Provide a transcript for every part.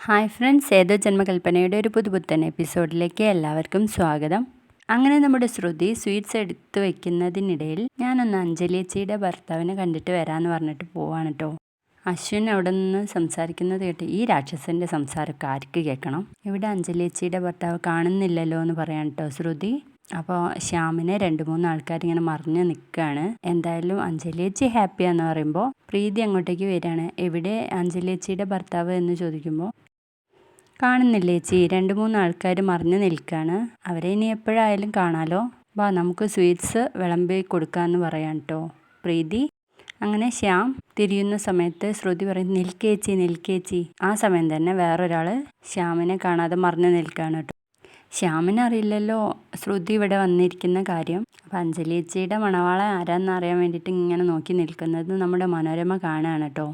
Hi friends, ഏതോ ജന്മകൽപ്പനയുടെ ഒരു പുതുപുത്തൻ എപ്പിസോഡിലേക്ക് എല്ലാവർക്കും സ്വാഗതം. അങ്ങനെ നമ്മുടെ ശ്രുതി സ്വീറ്റ്സ് എടുത്തു വെക്കുന്നതിനിടയിൽ ഞാനൊന്ന് അഞ്ജലിയേച്ചിയുടെ ഭർത്താവിനെ കണ്ടിട്ട് വരാമെന്ന് പറഞ്ഞിട്ട് പോവാണ് കേട്ടോ. അശ്വിൻ അവിടെ നിന്ന് സംസാരിക്കുന്നത് കേട്ട് ഈ രാക്ഷസൻ്റെ സംസാരമൊക്കെ ആർക്ക് കേൾക്കണം? ഇവിടെ അഞ്ജലിയേച്ചിയുടെ ഭർത്താവ് കാണുന്നില്ലല്ലോ എന്ന് പറയാൻ കേട്ടോ ശ്രുതി. അപ്പോൾ ശ്യാമിനെ 2-3 ആൾക്കാരിങ്ങനെ മറിഞ്ഞ് നിൽക്കുകയാണ്. എന്തായാലും അഞ്ജലിയേച്ചി ഹാപ്പിയാന്ന് പറയുമ്പോൾ പ്രീതി അങ്ങോട്ടേക്ക് വരികയാണ്. എവിടെ അഞ്ജലിയേച്ചിയുടെ ഭർത്താവ് എന്ന് ചോദിക്കുമ്പോൾ കാണുന്നില്ലേ ചേച്ചി, 2-3 ആൾക്കാർ മറിഞ്ഞു നിൽക്കുകയാണ്, അവരെ ഇനി എപ്പോഴായാലും കാണാലോ, വാ നമുക്ക് സ്വീറ്റ്സ് വിളമ്പി കൊടുക്കാമെന്ന് പറയാൻ കേട്ടോ പ്രീതി. അങ്ങനെ ശ്യാം തിരിയുന്ന സമയത്ത് ശ്രുതി പറയും നിൽക്കേച്ചി നിൽക്കേച്ചി. ആ സമയം തന്നെ വേറൊരാൾ ശ്യാമിനെ കാണാതെ മറിഞ്ഞു നിൽക്കുകയാണ് കേട്ടോ. ശ്യാമിനറിയില്ലല്ലോ ശ്രുതി ഇവിടെ വന്നിരിക്കുന്ന കാര്യം. അപ്പം അഞ്ജലിയേച്ചിയുടെ മണവാളൻ ആരാന്ന് അറിയാൻ വേണ്ടിയിട്ട് ഇങ്ങനെ നോക്കി നിൽക്കുന്നത് നമ്മുടെ മനോരമ കാണുകയാണ് കേട്ടോ.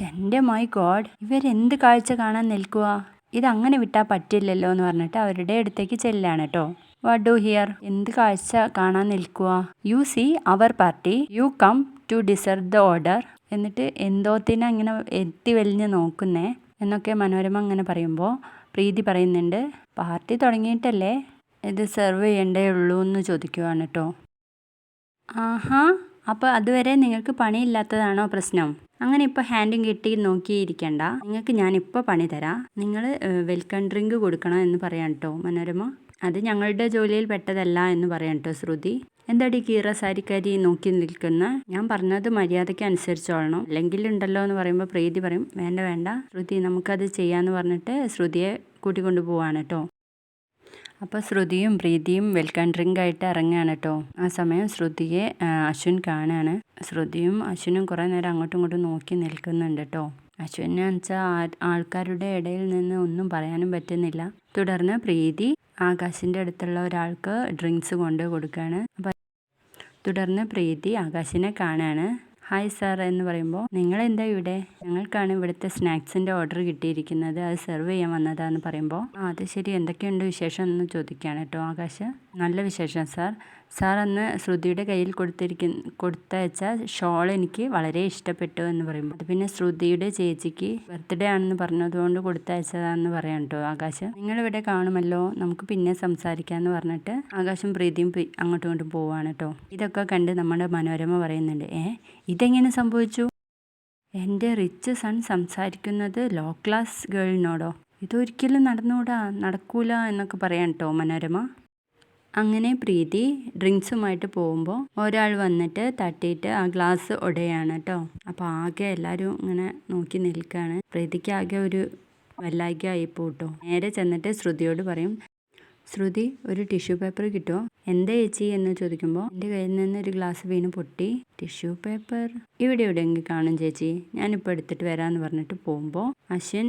എൻ്റെ മൈ ഗോഡ്, ഇവരെന്ത് കാഴ്ച കാണാൻ നിൽക്കുക, ഇതങ്ങനെ വിട്ടാൽ പറ്റില്ലല്ലോ എന്ന് പറഞ്ഞിട്ട് അവരുടെ അടുത്തേക്ക് ചെല്ലാണ് കേട്ടോ. വാട്ട് ഡു ഹിയർ, എന്ത് കാഴ്ച കാണാൻ നിൽക്കുക? You see our party, you come to deserve the order. എന്നിട്ട് എന്തോത്തിനെ ഇങ്ങനെ എത്തി വലിഞ്ഞ് നോക്കുന്നേ എന്നൊക്കെ മനോരമ അങ്ങനെ പറയുമ്പോൾ പ്രീതി പറയുന്നുണ്ട് പാർട്ടി തുടങ്ങിയിട്ടല്ലേ ഇത് സെർവ് ചെയ്യേണ്ടേ ഉള്ളൂ എന്ന് ചോദിക്കുവാണ് കേട്ടോ. ആഹാ, അപ്പോൾ അതുവരെ നിങ്ങൾക്ക് പണിയില്ലാത്തതാണോ പ്രശ്നം? അങ്ങനെ ഇപ്പോൾ ഹാൻഡും കെട്ടി നോക്കിയിരിക്കണ്ട, നിങ്ങൾക്ക് ഞാനിപ്പോൾ പണി തരാം. നിങ്ങൾ വെൽക്കം ഡ്രിങ്ക് കൊടുക്കണം എന്ന് പറയാം കേട്ടോ മനോരമ. അത് ഞങ്ങളുടെ ജോലിയിൽ പെട്ടതല്ല എന്ന് പറയാം കേട്ടോ ശ്രുതി. എന്താടി കീറ സാരിക്കാരി നോക്കി നിൽക്കുന്ന, ഞാൻ പറഞ്ഞത് മര്യാദയ്ക്ക് അനുസരിച്ചോളണം, അല്ലെങ്കിൽ ഉണ്ടല്ലോ എന്ന് പറയുമ്പോൾ പ്രീതി പറയും വേണ്ട വേണ്ട ശ്രുതി, നമുക്കത് ചെയ്യാമെന്ന് പറഞ്ഞിട്ട് ശ്രുതിയെ കൂട്ടിക്കൊണ്ടു പോവാണ് കേട്ടോ. അപ്പോൾ ശ്രുതിയും പ്രീതിയും വെൽക്കം ഡ്രിങ്ക് ആയിട്ട് ഇറങ്ങുകയാണ് കേട്ടോ. ആ സമയം ശ്രുതിയെ അശ്വിൻ കാണുകയാണ്. ശ്രുതിയും അശ്വിനും കുറേ നേരം അങ്ങോട്ടും ഇങ്ങോട്ടും നോക്കി നിൽക്കുന്നുണ്ട് കേട്ടോ. അശ്വിനെ വെച്ചാൽ ആൾക്കാരുടെ ഇടയിൽ നിന്ന് ഒന്നും പറയാനും പറ്റുന്നില്ല. തുടർന്ന് പ്രീതി ആകാശിൻ്റെ അടുത്തുള്ള ഒരാൾക്ക് ഡ്രിങ്ക്സ് കൊണ്ട് കൊടുക്കുകയാണ്. അപ്പം തുടർന്ന് പ്രീതി ആകാശിനെ കാണുകയാണ്. ഹായ് സാർ എന്ന് പറയുമ്പോൾ നിങ്ങളെന്താ ഇവിടെ? ഞങ്ങൾക്കാണ് ഇവിടുത്തെ സ്നാക്സിൻ്റെ ഓർഡർ കിട്ടിയിരിക്കുന്നത്, അത് സെർവ് ചെയ്യാൻ വന്നതാന്ന് പറയുമ്പോൾ അത് ശരി, എന്തൊക്കെയുണ്ട് വിശേഷം എന്ന് ചോദിക്കുകയാണ് കേട്ടോ ആകാശ്. നല്ല വിശേഷം സാർ. സാർ അന്ന് ശ്രുതിയുടെ കയ്യിൽ കൊടുത്തയച്ച ഷോൾ എനിക്ക് വളരെ ഇഷ്ടപ്പെട്ടു എന്ന് പറയുമ്പോൾ അത് പിന്നെ ശ്രുതിയുടെ ചേച്ചിക്ക് ബർത്ത്ഡേ ആണെന്ന് പറഞ്ഞതുകൊണ്ട് കൊടുത്തയച്ചതാണെന്ന് പറയാം കേട്ടോ ആകാശ്. നിങ്ങളിവിടെ കാണുമല്ലോ, നമുക്ക് പിന്നെ സംസാരിക്കാമെന്ന് പറഞ്ഞിട്ട് ആകാശും പ്രീതിയും അങ്ങോട്ടും ഇങ്ങോട്ടും പോവാണ് കേട്ടോ. ഇതൊക്കെ കണ്ട് നമ്മുടെ മനോരമ പറയുന്നുണ്ട് ഇതെങ്ങനെ സംഭവിച്ചു? എൻ്റെ റിച്ച് സൺ സംസാരിക്കുന്നത് ലോ ക്ലാസ് ഗേളിനോടോ? ഇതൊരിക്കലും നടക്കൂല എന്നൊക്കെ പറയാം കേട്ടോ മനോരമ. അങ്ങനെ പ്രീതി ഡ്രിങ്ക്സുമായിട്ട് പോകുമ്പോൾ ഒരാൾ വന്നിട്ട് തട്ടിയിട്ട് ആ ഗ്ലാസ് ഉടയാണ് കേട്ടോ. അപ്പോൾ ആകെ എല്ലാവരും ഇങ്ങനെ നോക്കി നിൽക്കുകയാണ്. പ്രീതിക്ക് ആകെ ഒരു വല്ലായ്ക ആയിപ്പോ കേട്ടോ. നേരെ ചെന്നിട്ട് ശ്രുതിയോട് പറയും ശ്രുതി, ഒരു ടിഷ്യൂ പേപ്പർ കിട്ടുമോ? എന്താ ചേച്ചി എന്ന് ചോദിക്കുമ്പോൾ എൻ്റെ കയ്യിൽ നിന്ന് ഒരു ഗ്ലാസ് വീണ് പൊട്ടി. ടിഷ്യൂ പേപ്പർ ഇവിടെ എവിടെയെങ്കിലും കാണും ചേച്ചി, ഞാനിപ്പോൾ എടുത്തിട്ട് വരാമെന്ന് പറഞ്ഞിട്ട് പോകുമ്പോൾ അശ്വിൻ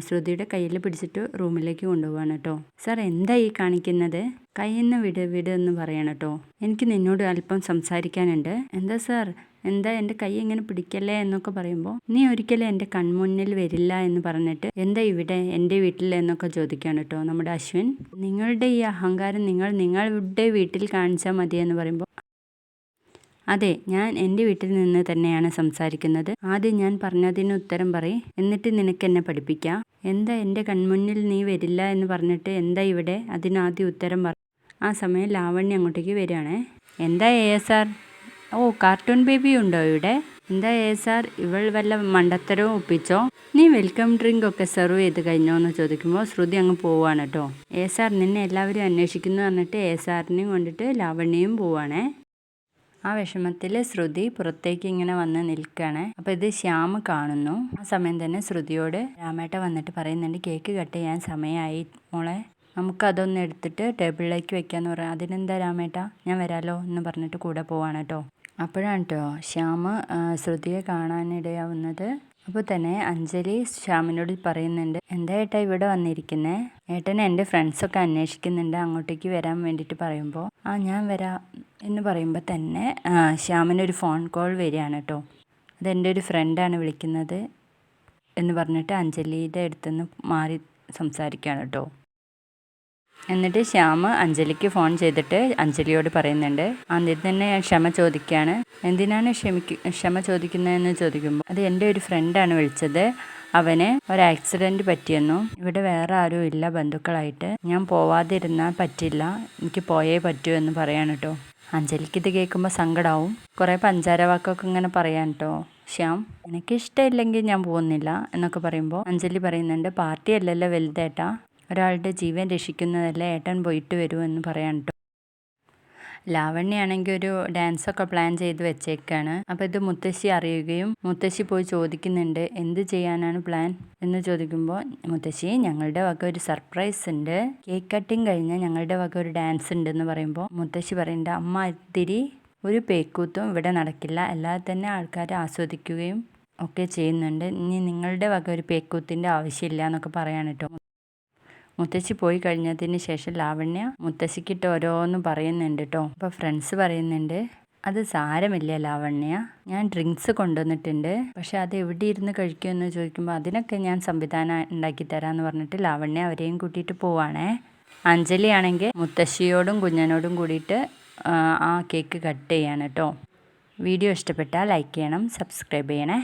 ശ്രുതിയുടെ കയ്യിൽ പിടിച്ചിട്ട് റൂമിലേക്ക് കൊണ്ടുപോവാണ് കേട്ടോ. സാർ എന്താ ഈ കാണിക്കുന്നത്? കയ്യിൽ നിന്ന് വിട് എന്ന് പറയണം കേട്ടോ. എനിക്ക് നിന്നോട് അല്പം സംസാരിക്കാനുണ്ട്. എന്താ സാർ, എന്താ എൻ്റെ കൈ ഇങ്ങനെ പിടിക്കല്ലേ എന്നൊക്കെ പറയുമ്പോൾ നീ ഒരിക്കലും എൻ്റെ കൺമുന്നിൽ വരില്ല എന്ന് പറഞ്ഞിട്ട് എന്താ ഇവിടെ എൻ്റെ വീട്ടിൽ എന്നൊക്കെ ചോദിക്കുകയാണ് കേട്ടോ നമ്മുടെ അശ്വിൻ. നിങ്ങളുടെ ഈ അഹങ്കാരം നിങ്ങളുടെ വീട്ടിൽ കാണിച്ചാൽ മതിയെന്ന് പറയുമ്പോൾ അതെ, ഞാൻ എൻ്റെ വീട്ടിൽ നിന്ന് തന്നെയാണ് സംസാരിക്കുന്നത്. ആദ്യം ഞാൻ പറഞ്ഞതിന് ഉത്തരം പറയും, എന്നിട്ട് നിനക്ക് എന്നെ പഠിപ്പിക്കാം. എന്താ എൻ്റെ കൺമുന്നിൽ നീ വരില്ല എന്ന് പറഞ്ഞിട്ട് എന്താ ഇവിടെ, അതിനാദ്യം ഉത്തരം പറ. ആ സമയം ലാവണ്യ അങ്ങോട്ടേക്ക് വരികയാണേ. എന്താ സാർ? ഓ, കാർട്ടൂൺ ബേബി ഉണ്ടോ ഇവിടെ? എന്താ സാർ, ഇവൾ വല്ല മണ്ടത്തരവും ഒപ്പിച്ചോ? നീ വെൽക്കം ഡ്രിങ്ക് ഒക്കെ സെർവ് ചെയ്ത് കഴിഞ്ഞോ എന്ന് ചോദിക്കുമ്പോൾ ശ്രുതി അങ്ങ് പോവാണ് കേട്ടോ. സാർ, നിന്നെ എല്ലാവരും അന്വേഷിക്കുന്നു പറഞ്ഞിട്ട് സാറിനെയും കൊണ്ടിട്ട് ലാവണ്യയും പോവാണേ. ആ വിഷമത്തിൽ ശ്രുതി പുറത്തേക്ക് ഇങ്ങനെ വന്ന് നിൽക്കുകയാണ്. അപ്പോൾ ഇത് ശ്യാം കാണുന്നു. ആ സമയം തന്നെ ശ്രുതിയോട് രാമേട്ട വന്നിട്ട് പറയുന്നുണ്ട് കേക്ക് കട്ട് ചെയ്യാൻ സമയമായി മോളെ, നമുക്കതൊന്ന് എടുത്തിട്ട് ടേബിളിലേക്ക് വെക്കാമെന്ന് പറയാം. അതിനെന്താ രാമേട്ട, ഞാൻ വരാലോ എന്ന് പറഞ്ഞിട്ട് കൂടെ പോവാണ് കേട്ടോ. അപ്പോഴാണ് കേട്ടോ ശ്യാം ശ്രുതിയെ കാണാനിടയാവുന്നത്. അപ്പോൾ തന്നെ അഞ്ജലി ശ്യാമിനോട് പറയുന്നുണ്ട് എന്താ ഏട്ടാ ഇവിടെ വന്നിരിക്കുന്നേ? ഏട്ടനെ എൻ്റെ ഫ്രണ്ട്സൊക്കെ അന്വേഷിക്കുന്നുണ്ട്, അങ്ങോട്ടേക്ക് വരാൻ വേണ്ടിയിട്ട് പറയുമ്പോൾ ഞാൻ വരാം എന്ന് പറയുമ്പോൾ തന്നെ ശ്യാമിനൊരു ഫോൺ കോൾ വരികയാണ് കേട്ടോ. അതെൻ്റെ ഒരു ഫ്രണ്ടാണ് വിളിക്കുന്നത് എന്ന് പറഞ്ഞിട്ട് അഞ്ജലിയുടെ അടുത്തുനിന്ന് മാറി സംസാരിക്കുകയാണ് കേട്ടോ. എന്നിട്ട് ശ്യാം അഞ്ജലിക്ക് ഫോൺ ചെയ്തിട്ട് അഞ്ജലിയോട് പറയുന്നുണ്ട്. ആദ്യം തന്നെ ക്ഷമ ചോദിക്കുകയാണ്. എന്തിനാണ് ക്ഷമ ചോദിക്കുന്നതെന്ന് ചോദിക്കുമ്പോൾ അത് എൻ്റെ ഒരു ഫ്രണ്ടാണ് വിളിച്ചത്, അവന് ഒരു ആക്സിഡൻറ്റ് പറ്റിയെന്നു. ഇവിടെ വേറെ ആരും ഇല്ല ബന്ധുക്കളായിട്ട്. ഞാൻ പോവാതിരുന്നാൽ പറ്റില്ല, എനിക്ക് പോയേ പറ്റൂ എന്ന് പറയാൻ കേട്ടോ. അഞ്ജലിക്ക് ഇത് കേൾക്കുമ്പോൾ സങ്കടാവും. കുറേ പഞ്ചാര വാക്കൊക്കെ ഇങ്ങനെ പറയാൻ കേട്ടോ. ശ്യാം, എനിക്ക് ഇഷ്ടമില്ലെങ്കിൽ ഞാൻ പോകുന്നില്ല എന്നൊക്കെ പറയുമ്പോൾ അഞ്ജലി പറയുന്നുണ്ട്, പാർട്ടി അല്ലല്ലോ വലുതേട്ടാ, ഒരാളുടെ ജീവൻ രക്ഷിക്കുന്നതല്ലേ, ഏട്ടൻ പോയിട്ട് വരുമെന്ന് പറയാൻ കേട്ടോ. ലാവണ്യാണെങ്കിൽ ഒരു ഡാൻസൊക്കെ പ്ലാൻ ചെയ്ത് വെച്ചേക്കാണ്. അപ്പോൾ ഇത് മുത്തശ്ശി അറിയുകയും മുത്തശ്ശി പോയി ചോദിക്കുന്നുണ്ട്, എന്ത് ചെയ്യാനാണ് പ്ലാൻ എന്ന് ചോദിക്കുമ്പോൾ മുത്തശ്ശി, ഞങ്ങളുടെ വക ഒരു സർപ്രൈസ് ഉണ്ട്, കേക്ക് കട്ടിങ് കഴിഞ്ഞാൽ ഞങ്ങളുടെ വക ഒരു ഡാൻസ് ഉണ്ടെന്ന് പറയുമ്പോൾ മുത്തശ്ശി പറയുന്നുണ്ട്, അമ്മ ഇത്തിരി ഒരു പേക്കൂത്തും ഇവിടെ നടക്കില്ല, അല്ലാതെ തന്നെ ആൾക്കാർ ആസ്വദിക്കുകയും ഒക്കെ ചെയ്യുന്നുണ്ട്, ഇനി നിങ്ങളുടെ വക ഒരു പേക്കൂത്തിൻ്റെ ആവശ്യമില്ല എന്നൊക്കെ പറയാൻ കേട്ടോ. മുത്തശ്ശി പോയി കഴിഞ്ഞതിന് ശേഷം ലാവണ്യ മുത്തശ്ശിക്കിട്ട് ഓരോന്ന് പറയുന്നുണ്ട് കേട്ടോ. അപ്പോൾ ഫ്രണ്ട്സ് പറയുന്നുണ്ട്, അത് സാരമില്ല ലാവണ്യ, ഞാൻ ഡ്രിങ്ക്സ് കൊണ്ടുവന്നിട്ടുണ്ട്, പക്ഷെ അത് എവിടെ ഇരുന്ന് കഴിക്കുമെന്ന് ചോദിക്കുമ്പോൾ അതിനൊക്കെ ഞാൻ സംവിധാനം ഉണ്ടാക്കി തരാമെന്ന് പറഞ്ഞിട്ട് ലാവണ്യ അവരെയും കൂട്ടിയിട്ട് പോവാണേ. അഞ്ജലി ആണെങ്കിൽ മുത്തശ്ശിയോടും കുഞ്ഞനോടും കൂടിയിട്ട് ആ കേക്ക് കട്ട് ചെയ്യാണ് കേട്ടോ. വീഡിയോ ഇഷ്ടപ്പെട്ടാൽ ലൈക്ക് ചെയ്യണം, സബ്സ്ക്രൈബ് ചെയ്യണേ.